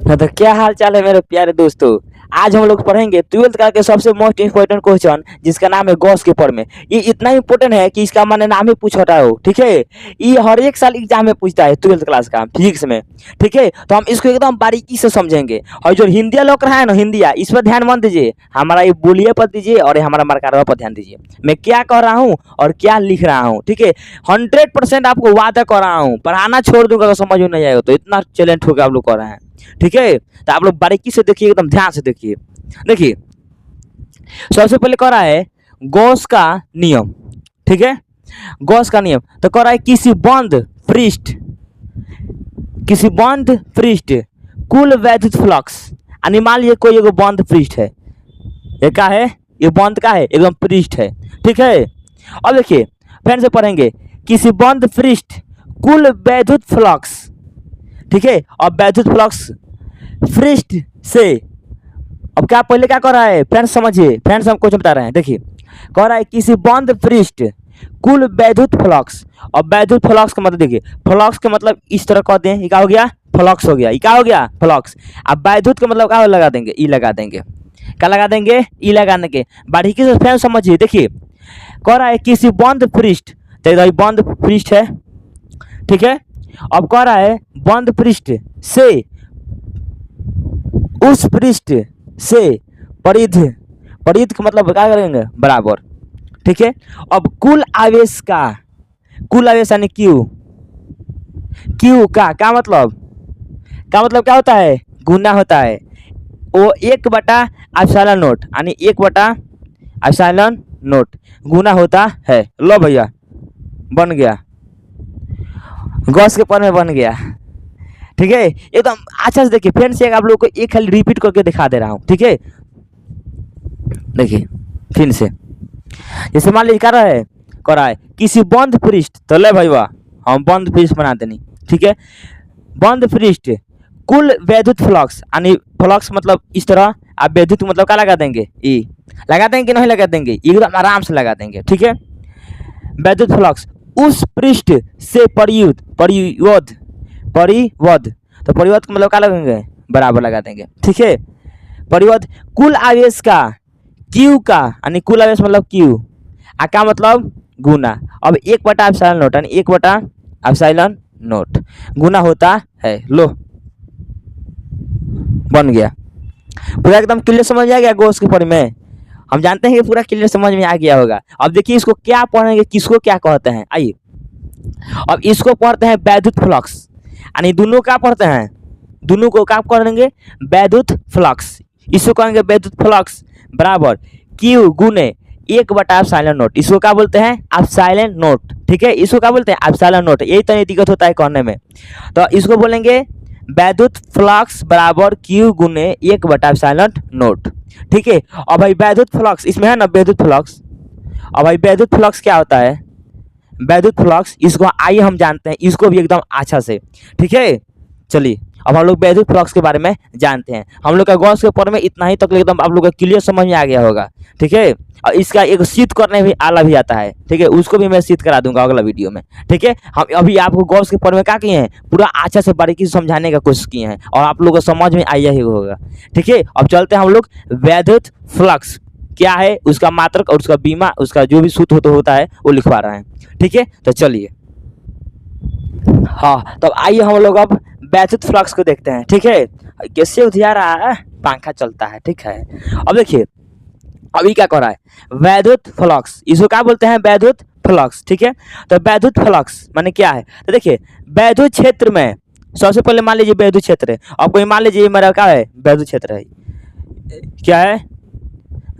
हाँ, तो क्या हाल चाल है मेरे प्यारे दोस्तों। आज हम लोग पढ़ेंगे 12th का के सबसे मोस्ट इम्पोर्टेंट क्वेश्चन जिसका नाम है गॉस के फॉर्म में। ये इतना इम्पोर्टेंट है कि इसका मैंने नाम ही पूछ रहा हो, ठीक है। ये हर एक साल एग्जाम में पूछता है 12th क्लास का फिजिक्स में, ठीक है। तो हम इसको एकदम बारीकी से समझेंगे। और जो हिंदिया लोग रहा है ना, हिंदिया, इस पर ध्यान मत दीजिए। हमारा ये बोलिए पर दीजिए और ये हमारा मरकारा पर ध्यान दीजिए। मैं क्या कह रहा हूँ और क्या लिख रहा हूँ, ठीक है। 100% आपको वादा कर रहा हूँ, पढ़ाना छोड़ दूंगा अगर समझ में नहीं आएगा तो। इतना चैलेंज होकर आप लोग कर रहे हैं, ठीक है। तो आप लोग बारीकी से देखिए, एकदम ध्यान से देखिए। देखिए, सबसे पहले कह रहा है गॉस का नियम, ठीक है। गॉस का नियम तो कह रहा है किसी बंद पृष्ठ कुल वैद्युत फ्लक्स, यानी मान लीजिए कोई एगो बंद पृष्ठ है। ये क्या है? ये बंद का है, एकदम पृष्ठ है, ठीक है। अब देखिए फिर से पढ़ेंगे, किसी बंद पृष्ठ कुल वैद्युत फ्लक्स, ठीक है। अब वैद्युत फ्लक्स पृष्ठ से, अब क्या पहले क्या कर रहा है फ्रेंड्स, समझिए फ्रेंड्स, हम कुछ बता रहे हैं। देखिए कह रहा है किसी बंद पृष्ठ कुल वैद्युत फ्लक्स। अब वैद्युत फ्लक्स का मतलब देखिए, फ्लक्स का मतलब इस तरह कह दें, ये क्या हो गया? फ्लक्स हो गया। ये क्या हो गया? फ्लक्स। अब वैद्युत का मतलब क्या लगा देंगे? ई लगा देंगे। क्या लगा देंगे? ई लगा देंगे। बारीकी से फ्रेंड्स समझिए। देखिए कह रहा है किसी बंद पृष्ठ, तो इधर बंद पृष्ठ है, ठीक है। अब कह रहा है बंद पृष्ठ से उस पृष्ठ से परिध, परिध का मतलब क्या करेंगे? बराबर, ठीक है। अब कुल आवेश का, कुल आवेश यानी क्यू, क्यू का क्या मतलब? क्या मतलब क्या होता है? गुना होता है। वो 1/ε0, यानी 1/ε0 गुना होता है। लो भैया, बन गया, गॉस के पर में बन गया, ठीक है। एकदम अच्छा से देखिए फ्रेंड्स, आप लोगों को एक खाली रिपीट करके दिखा दे रहा हूँ, ठीक है। देखिए फिर से, जैसे मान लीजिए कर रहा है किसी बंद पृष्ठ, तो ले भाई वाह, हम बंद पृष्ठ बना देनी, ठीक है। बंद पृष्ठ कुल वैद्युत फ्लक्स, यानी फ्लक्स मतलब इस तरह, आप वैद्युत मतलब क्या लगा देंगे? ई लगा देंगे, नहीं लगा देंगे? एकदम आराम से लगा देंगे, ठीक है। वैद्युत फ्लक्स उस पृष्ठ से परियुत, परिवध, परिवध, तो परिवध का मतलब क्या लगेंगे? बराबर लगा देंगे, ठीक है। परिवध कुल आवेश का, क्यू का, यानी कुल आवेश मतलब क्यू, आ का मतलब गुना। अब 1/ε0, यानी 1/ε0 गुना होता है। लो बन गया। पूरा एकदम क्लियर समझ आ गया गॉस के फॉर्म में। हम जानते हैं कि पूरा क्लियर समझ में आ गया होगा। अब देखिए इसको क्या पढ़ेंगे, किसको क्या कहते हैं, आइए। अब इसको पढ़ते हैं वैद्युत फ्लक्स, यानी दोनों क्या पढ़ते हैं? दोनों को क्या पढ़ेंगे? वैद्युत फ्लक्स। इसको कहेंगे वैद्युत फ्लक्स बराबर क्यू गुने 1/ε0। इसको क्या बोलते हैं? एप्सिलॉन नोट, ठीक है। इसको क्या बोलते हैं? Epsilon note. यही तो दिक्कत होता है कहने में। तो इसको बोलेंगे वैद्युत फ्लक्स बराबर क्यू गुने 1/ε0, ठीक है। और भाई वैद्युत फ्लक्स इसमें है ना, वैद्युत फ्लक्स। और भाई वैद्युत फ्लक्स क्या होता है? वैद्युत फ्लक्स, इसको आइए हम जानते हैं इसको भी एकदम अच्छा से, ठीक है। चलिए अब हम लोग वैद्युत फ्लक्स के बारे में जानते हैं। हम लोग का गॉस के ऊपर में इतना ही तक एकदम आप लोग का क्लियर समझ में आ गया होगा, ठीक है। और इसका एक सिद्ध करने भी आला भी आता है, ठीक है। उसको भी मैं सिद्ध करा दूंगा अगला वीडियो में, ठीक है। हम अभी आपको गॉस के ऊपर में क्या किए हैं? पूरा अच्छा से बारीकी से समझाने का कोशिश किए हैं और आप लोगों को समझ में आया ही होगा, ठीक है। अब चलते हैं हम लोग वैद्युत फ्लक्स क्या है, उसका मात्रक और उसका बीमा, उसका जो भी सूत्र होता है वो लिखवा रहे हैं, ठीक है। तो चलिए, हाँ, तो आइए हम लोग अब वैद्युत फ्लक्स को देखते हैं, ठीक है। कैसे उधिया रहा है, पंखा चलता है, ठीक है। अब देखिए अभी क्या कर रहा है? वैद्युत फ्लक्स, इसको क्या बोलते हैं? वैद्युत फ्लक्स, ठीक है। तो वैद्युत फ्लक्स माने क्या है? तो देखिए वैद्युत क्षेत्र में, सबसे पहले मान लीजिए वैद्युत क्षेत्र है। अब कोई मान लीजिए मेरा क्या है? वैद्युत क्षेत्र है। क्या है?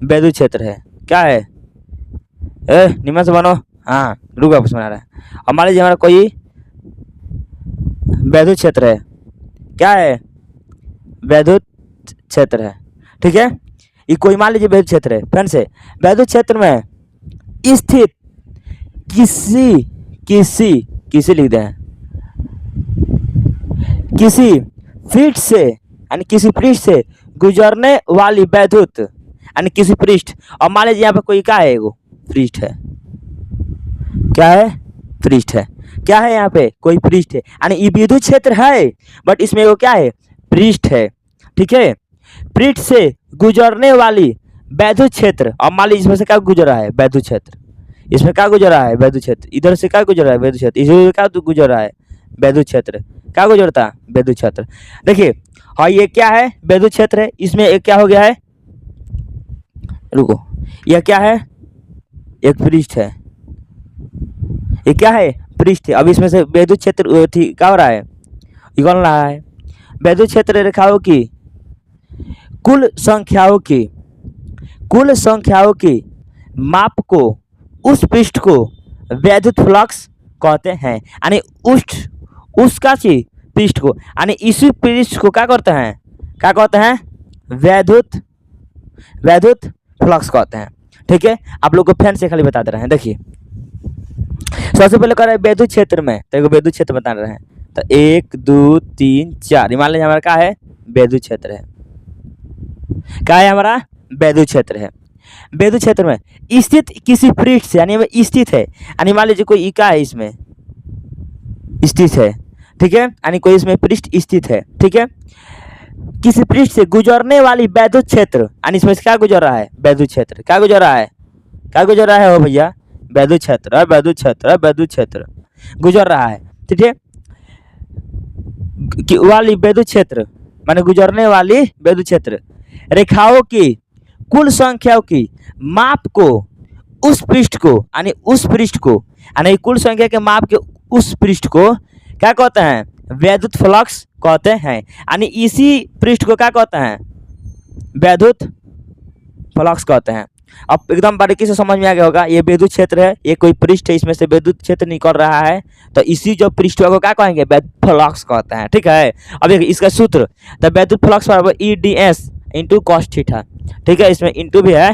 वैद्युत क्षेत्र है। क्या है? निमन से बनो, हाँ, रुक वापस बना रहा है। अब मान लीजिए हमारा कोई वैद्युत क्षेत्र है। क्या है? वैद्युत क्षेत्र है, ठीक है। ये कोई मान लीजिए वैद्युत क्षेत्र है। फ्रेंड से वैद्युत क्षेत्र में स्थित किसी किसी किसी लिख दें, किसी पृष्ठ से, यानी किसी पृष्ठ से गुजरने वाली वैद्युत, यानी किसी पृष्ठ। और मान लीजिए यहाँ पे कोई क्या है? एगो पृष्ठ है। क्या है? पृष्ठ है। क्या है? यहाँ पे कोई पृष्ठ है, यानी ये विद्युत क्षेत्र है बट इसमें वो क्या है? पृष्ठ है, ठीक है। पृष्ठ से गुजरने वाली वैद्युत क्षेत्र, अब मान लीजिए इसमें से क्या गुजर रहा है, वैद्युत क्षेत्र, इसमें क्या गुजर रहा है, वैद्युत क्षेत्र, इधर से क्या गुजर रहा है, वैद्युत क्षेत्र, इधर क्या गुजर रहा है, वैद्युत क्षेत्र, क्या गुजरता है, वैद्युत क्षेत्र। देखिए हाँ ये क्या है, वैद्युत क्षेत्र है, इसमें एक क्या हो गया है, रुको, यह क्या है, एक पृष्ठ है, ये क्या है, पृष्ठ है। अब इसमें से वैद्युत क्षेत्र क्या हो रहा है, निकल रहा है। वैद्युत क्षेत्र रेखाओं की कुल संख्याओं की माप को, उस पृष्ठ को वैद्युत फ्लक्स कहते हैं। यानी उसका ची पृष्ठ को, यानी इसी पृष्ठ को क्या करते हैं, वैद्युत फ्लक्स कहते हैं। ठीक है, आप लोग को फैन से खाली बता दे रहे हैं। देखिए सबसे पहले कर रहे हैं वैद्युत क्षेत्र में, तो वैद्युत क्षेत्र बता रहे हैं, तो 1 2 3 4 मान लीजिए हमारा क्या है, वैद्युत क्षेत्र है, क्या है हमारा, वैद्युत क्षेत्र है। वैद्युत क्षेत्र में स्थित किसी पृष्ठ से, यानी स्थित है, यानी मान लीजिए कोई क्या है, इसमें स्थित है, ठीक है, यानी कोई इसमें पृष्ठ स्थित है, ठीक है। किसी पृष्ठ से गुजरने वाली वैद्युत क्षेत्र, यानी इसमें से क्या गुजर रहा है, वैद्युत क्षेत्र, क्या गुजर रहा है, हो भैया, वैद्युत क्षेत्र, वैद्युत क्षेत्र गुजर रहा है, ठीक है। वाली वैद्युत क्षेत्र माने गुजरने वाली वैद्युत क्षेत्र रेखाओं की कुल संख्याओं की माप को, उस पृष्ठ को, यानी कुल संख्या के माप के उस पृष्ठ को क्या कहते हैं, वैद्युत फ्लक्स कहते हैं। यानी इसी पृष्ठ को क्या कहते हैं, वैद्युत फ्लक्स कहते हैं। अब एकदम बारीकी से समझ में आ गया होगा, ये वैद्युत क्षेत्र है, ये कोई पृष्ठ है, इसमें से वैद्युत क्षेत्र निकल रहा है, तो इसी जो पृष्ठ को क्या कहेंगे, वैद्युत फ्लक्स कहते हैं। ठीक है, अब देखिए इसका सूत्र, द वैद्युत फ्लक्स बराबर EdS इंटू कॉस थीटा। ठीक है, इसमें इंटू भी है,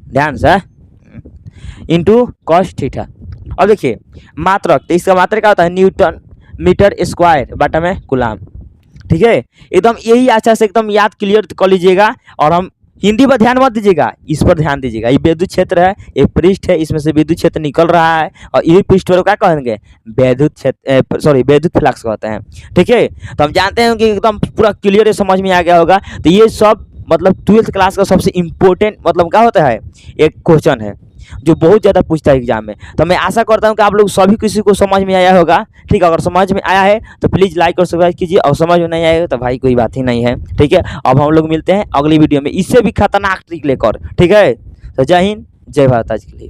ध्यान से, इंटू कॉस थीटा। अब देखिए मात्रक, तो इसका मात्रक क्या होता है, न्यूटन मीटर स्क्वायर बटा में कूलाम। ठीक है, एकदम यही अच्छा से एकदम याद क्लियर कर लीजिएगा, और हम हिंदी पर ध्यान मत दीजिएगा, इस पर ध्यान दीजिएगा। ये विद्युत क्षेत्र है, एक पृष्ठ है, इसमें से विद्युत क्षेत्र निकल रहा है, और यही पृष्ठ पर क्या कहेंगे, वैद्युत क्षेत्र, वैद्युत फ्लक्स कहते हैं। ठीक है, तो हम जानते हैं कि एकदम पूरा क्लियर समझ में आ गया होगा। तो ये सब मतलब 12th क्लास का सबसे इम्पोर्टेंट मतलब क्या होता है, एक क्वेश्चन है जो बहुत ज़्यादा पूछता है एग्जाम में। तो मैं आशा करता हूँ कि आप लोग सभी किसी को समझ में आया होगा। ठीक है, अगर समझ में आया है तो प्लीज़ लाइक और सब्सक्राइब कीजिए, और समझ में नहीं आएगा तो भाई कोई बात ही नहीं है। ठीक है, अब हम लोग मिलते हैं अगली वीडियो में इससे भी खतरनाक ट्रिक लेकर। ठीक है, तो जय हिंद, जय भारत आज के लिए।